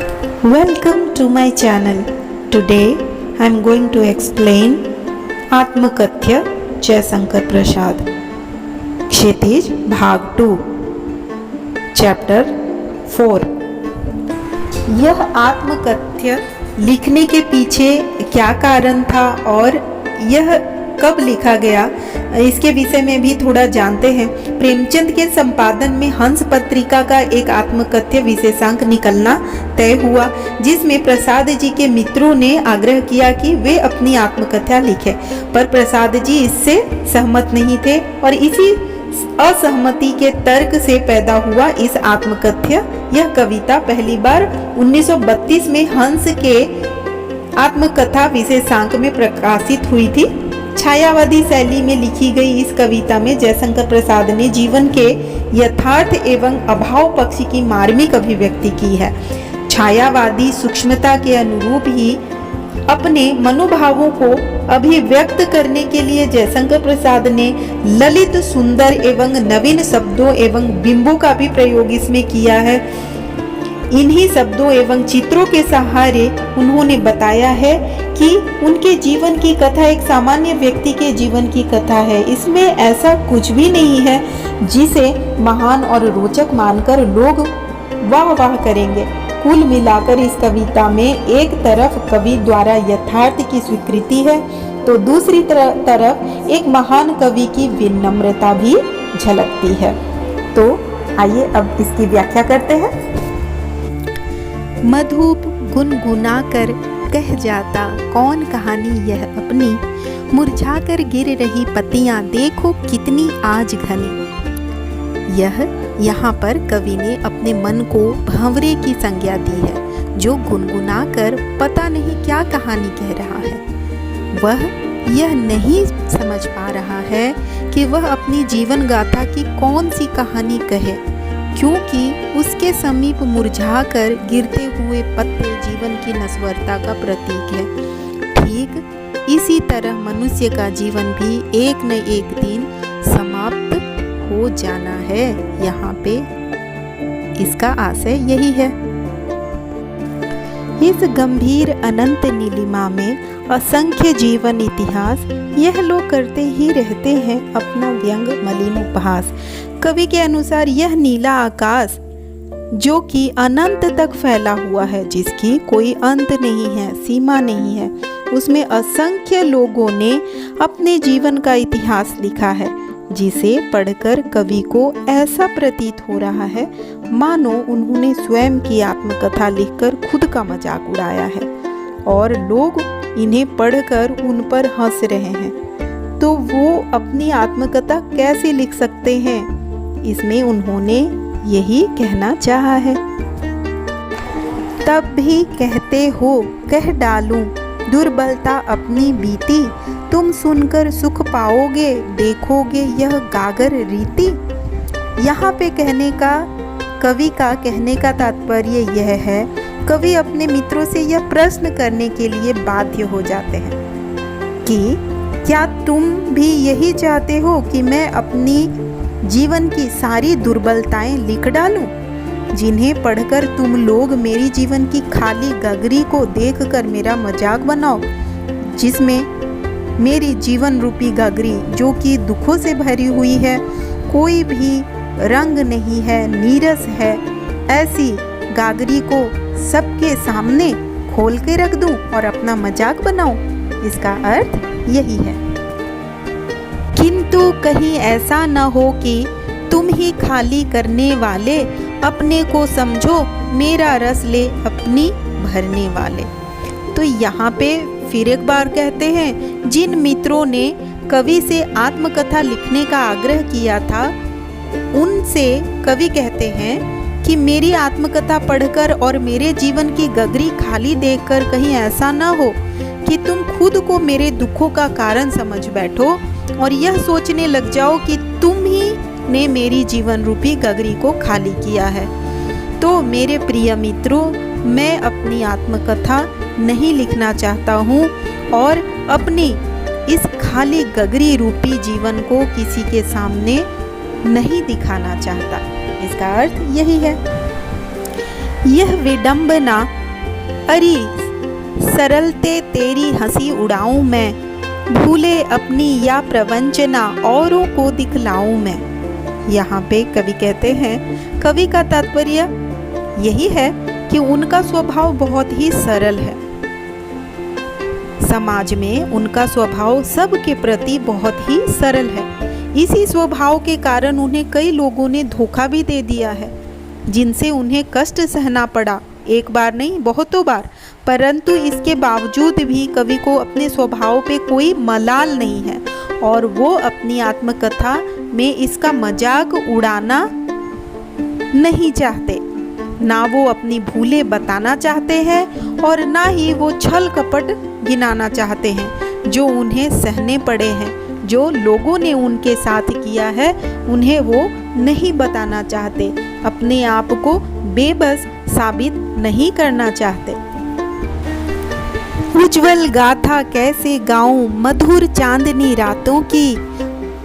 Welcome to my channel. Today I am going to explain आत्मकथ्य Jaishankar Prasad क्षितिज भाग 2 chapter 4। यह आत्मकथ्य लिखने के पीछे क्या कारण था और यह कब लिखा गया, इसके विषय में भी थोड़ा जानते हैं। प्रेमचंद के संपादन में हंस पत्रिका का एक आत्मकथ्य विशेषांक निकलना तय हुआ, जिसमें प्रसाद जी के मित्रों ने आग्रह किया कि वे अपनी आत्मकथा लिखें, पर प्रसाद जी इससे सहमत नहीं थे और इसी असहमति के तर्क से पैदा हुआ इस आत्मकथ्य। यह कविता पहली बार 1932 में हंस के आत्मकथा विशेषांक में प्रकाशित हुई थी। छायावादी शैली में लिखी गई इस कविता में जयशंकर प्रसाद ने जीवन के यथार्थ एवं अभाव पक्ष की मार्मिक अभिव्यक्ति की है। छायावादी सूक्ष्मता के अनुरूप ही अपने मनोभावों को अभिव्यक्त करने के लिए जयशंकर प्रसाद ने ललित, सुंदर एवं नवीन शब्दों एवं बिंबों का भी प्रयोग इसमें किया है। इन्हीं शब्दों एवं चित्रों के सहारे उन्होंने बताया है कि उनके जीवन की कथा एक सामान्य व्यक्ति के जीवन की कथा है। इसमें ऐसा कुछ भी नहीं है जिसे महान और रोचक मानकर लोग वाह वाह करेंगे। कुल मिलाकर इस कविता में एक तरफ कवि द्वारा यथार्थ की स्वीकृति है तो दूसरी तरफ एक महान कवि की विनम्रता भी झलकती है। तो आइए अब इसकी व्याख्या करते हैं। मधुप गुनगुना कर कह जाता कौन कहानी यह अपनी, मुरझाकर गिर रही पत्तियां देखो कितनी आज घनी। यह यहाँ पर कवि ने अपने मन को भंवरे की संज्ञा दी है, जो गुनगुना कर पता नहीं क्या कहानी कह रहा है। वह यह नहीं समझ पा रहा है कि वह अपनी जीवन गाथा की कौन सी कहानी कहे, क्योंकि उसके समीप मुरझाकर गिरते हुए पत्ते जीवन की नश्वरता का प्रतीक है। ठीक इसी तरह मनुष्य का जीवन भी एक न एक दिन समाप्त हो जाना है। यहाँ पे इसका आशय यही है। इस गंभीर अनंत नीलिमा में असंख्य जीवन इतिहास यह लोग करते ही रहते हैं अपना व्यंग मलिन उपहास। कवि के अनुसार यह नीला आकाश जो कि अनंत तक फैला हुआ है, जिसकी कोई अंत नहीं है, सीमा नहीं है, उसमें असंख्य लोगों ने अपने जीवन का इतिहास लिखा है, जिसे पढ़कर कवि को ऐसा प्रतीत हो रहा है मानो उन्होंने स्वयं की आत्मकथा लिखकर खुद का मजाक उड़ाया है और लोग इन्हें पढ़कर उन पर हंस रहे हैं। तो वो अपनी आत्मकथा कैसे लिख सकते हैं? इसमें उन्होंने यही कहना चाहा है। तब भी कहते हो कह डालूं दुर्बलता अपनी बीती, तुम सुनकर सुख पाओगे देखोगे यह गागर रीति। यहाँ पे कवि का कहने का तात्पर्य यह है, कवि अपने मित्रों से यह प्रश्न करने के लिए बाध्य हो जाते हैं कि क्या तुम भी यही चाहते हो कि मैं अपनी जीवन की सारी दुर्बलताएं लिख डालूं, जिन्हें पढ़कर तुम लोग मेरी जीवन की खाली गगरी को देखकर मेरा मजाक बनाओ, जिसमें मेरी जीवन रूपी गगरी जो कि दुखों से भरी हुई है, कोई भी रंग नहीं है, नीरस है, ऐसी गागरी को सबके सामने खोल के रख दूं और अपना मजाक बनाऊं। इसका अर्थ यही है। किंतु कहीं ऐसा न हो कि तुम ही खाली करने वाले अपने को समझो मेरा रस ले अपनी भरने वाले। तो यहाँ पे फिर एक बार कहते हैं, जिन मित्रों ने कवि से आत्मकथा लिखने का आग्रह किया था उनसे कवि कहते हैं कि मेरी आत्मकथा पढ़कर और मेरे जीवन की गगरी खाली देखकर कहीं ऐसा न हो कि तुम खुद को मेरे दुखों का कारण समझ बैठो और यह सोचने लग जाओ कि तुम ही ने मेरी जीवन रूपी गगरी को खाली किया है। तो मेरे प्रिय मित्रों, मैं अपनी आत्मकथा नहीं लिखना चाहता हूँ और अपनी इस खाली गगरी रूपी जीवन को किसी के सामने नहीं दिखाना चाहता। इसका अर्थ यही है। यह विडंबना, अरे सरलते तेरी हंसी उड़ाऊं मैं, भूले अपनी या प्रवंचना औरों को दिखलाऊं मैं। यहाँ पे कवि कहते हैं, कवि का तात्पर्य यही है कि उनका स्वभाव बहुत ही सरल है। समाज में उनका स्वभाव सबके प्रति बहुत ही सरल है। इसी स्वभाव के कारण उन्हें कई लोगों ने धोखा भी दे दिया है, जिनसे उन्हें कष्ट सहना पड़ा, एक बार नहीं बहुतों बार। परंतु इसके बावजूद भी कवि को अपने स्वभाव पे कोई मलाल नहीं है और वो अपनी आत्मकथा में इसका मजाक उड़ाना नहीं चाहते। ना वो अपनी भूलें बताना चाहते हैं और ना ही वो छल कपट गिनाना चाहते हैं जो उन्हें सहने पड़े हैं। जो लोगों ने उनके साथ किया है उन्हें वो नहीं बताना चाहते, अपने आप को बेबस साबित नहीं करना चाहते। उज्जवल गाथा कैसे गाऊं मधुर चांदनी रातों की,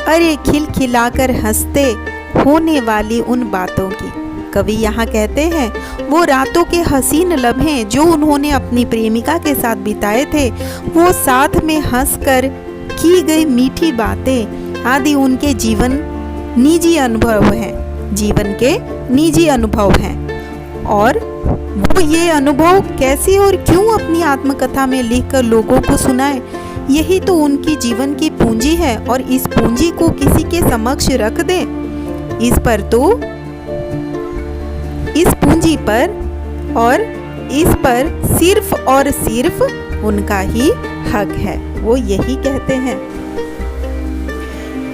अरे खिलखिलाकर हंसते होने वाली उन बातों की। कवि यहाँ कहते हैं वो रातों के हसीन लम्हे जो उन्होंने अपनी प्रेमिका के साथ बिताए थे, वो साथ में हंसकर की गई मीठी बातें आदि उनके निजी अनुभव हैं, जीवन के निजी अनुभव हैं। और वो ये अनुभव कैसे और क्यों अपनी आत्मकथा में लिखकर लोगों को सुनाए, यही तो उनकी जीवन की पूंजी है। और इस पूंजी को किसी के समक्ष रख दे, इस पूंजी पर और इस पर सिर्फ और सिर्फ उनका ही हक है। वो यही कहते हैं,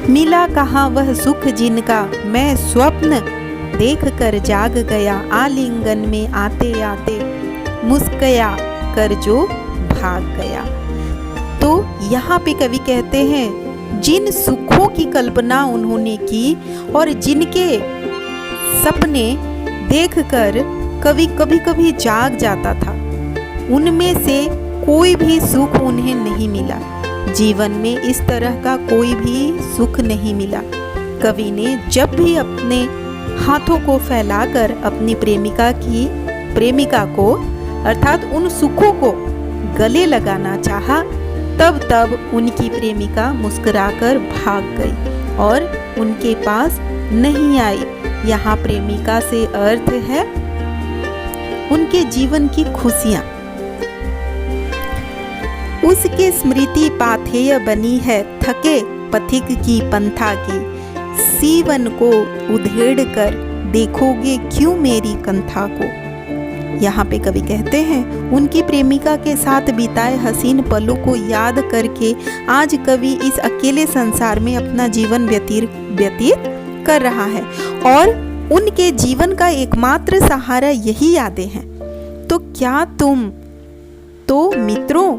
मिला कहाँ वह सुख जिनका मैं स्वप्न देख कर जाग गया, आलिंगन में आते आते मुस्कया कर जो भाग गया। तो यहाँ पे कवि कहते हैं जिन सुखों की कल्पना उन्होंने की और जिनके सपने देखकर कवि कभी कभी जाग जाता था, उनमें से कोई भी सुख उन्हें नहीं मिला। जीवन में इस तरह का कोई भी सुख नहीं मिला। कवि ने जब भी अपने हाथों को फैलाकर अपनी प्रेमिका को अर्थात उन सुखों को गले लगाना चाहा, तब उनकी प्रेमिका मुस्कुराकर भाग गई और उनके पास नहीं आई। यहाँ प्रेमिका से अर्थ है उनके जीवन की खुशियाँ। उसके स्मृति पाथेय बनी है थके पथिक की पंथा की, सीवन को उधेड़ कर देखोगे क्यों मेरी कंथा को। यहाँ पे कवि कहते हैं उनकी प्रेमिका के साथ बिताए हसीन पलों को याद करके आज कवि इस अकेले संसार में अपना जीवन व्यतीत कर रहा है और उनके जीवन का एकमात्र सहारा यही यादें हैं। तो मित्रों,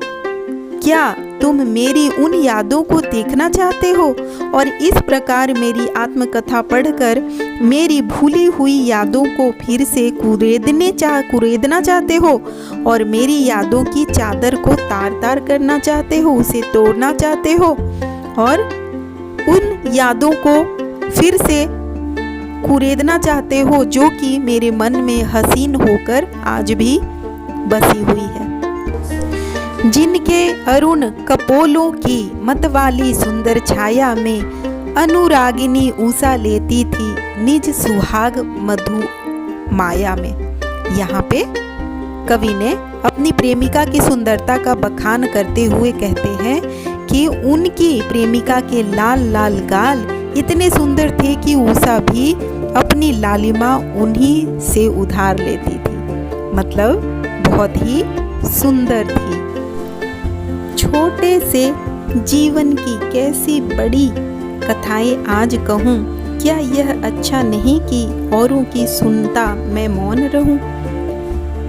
क्या तुम मेरी उन यादों को देखना चाहते हो और इस प्रकार मेरी आत्मकथा पढ़कर मेरी भूली हुई यादों को फिर से कुरेदना चाहते हो और मेरी यादों की चादर को तार करना चाहते हो, उसे तोड़ना चाहते हो और उन यादों को फिर से कुरेदना चाहते हो जो कि मेरे मन में हसीन होकर आज भी बसी हुई है। जिनके अरुण कपोलों की मतवाली सुंदर छाया में अनुरागिनी ऊषा लेती थी निज सुहाग मधु माया में। यहाँ पे कवि ने अपनी प्रेमिका की सुंदरता का बखान करते हुए कहते हैं कि उनकी प्रेमिका के लाल लाल गाल इतने सुंदर थे कि ऊषा भी अपनी लालिमा उन्हीं से उधार लेती थी, मतलब बहुत ही सुंदर थी। छोटे से जीवन की कैसी बड़ी कथाएं आज कहूँ, क्या यह अच्छा नहीं कि औरों की सुनता मैं मौन रहूं।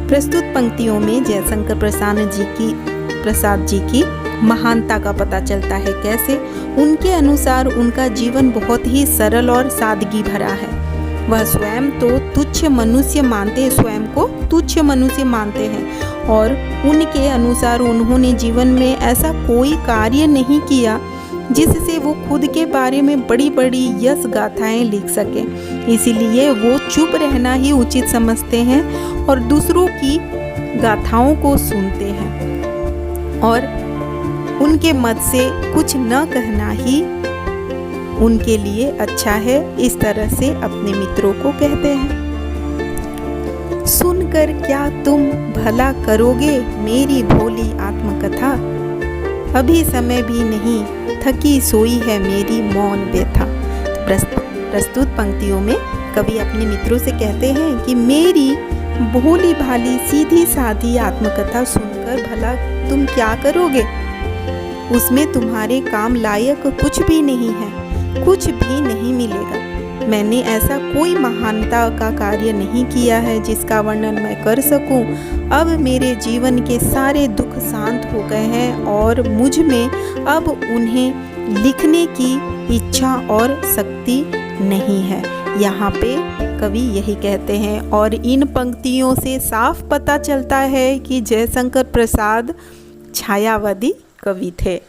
प्रस्तुत पंक्तियों में जयशंकर प्रसाद जी की महानता का पता चलता है। कैसे? उनके अनुसार उनका जीवन बहुत ही सरल और सादगी भरा है। वह स्वयं तो तुच्छ मनुष्य मानते हैं और उनके अनुसार उन्होंने जीवन में ऐसा कोई कार्य नहीं किया जिससे वो खुद के बारे में बड़ी बड़ी यश गाथाएं लिख सकें। इसीलिए वो चुप रहना ही उचित समझते हैं और दूसरों की गाथाओं को सुनते हैं और उनके मत से कुछ न कहना ही उनके लिए अच्छा है। इस तरह से अपने मित्रों को कहते हैं। सुनकर क्या तुम भला करोगे मेरी भोली आत्मकथा, अभी समय भी नहीं थकी सोई है मेरी मौन व्यथा। प्रस्तुत पंक्तियों में कवि अपने मित्रों से कहते हैं कि मेरी भोली भाली सीधी सादी आत्मकथा सुनकर भला तुम क्या करोगे, उसमें तुम्हारे काम लायक कुछ भी नहीं है, कुछ भी नहीं मिलेगा। मैंने ऐसा कोई महानता का कार्य नहीं किया है जिसका वर्णन मैं कर सकूं। अब मेरे जीवन के सारे दुख शांत हो गए हैं और मुझ में अब उन्हें लिखने की इच्छा और शक्ति नहीं है। यहाँ पे कवि यही कहते हैं और इन पंक्तियों से साफ पता चलता है कि जयशंकर प्रसाद छायावादी कवि थे।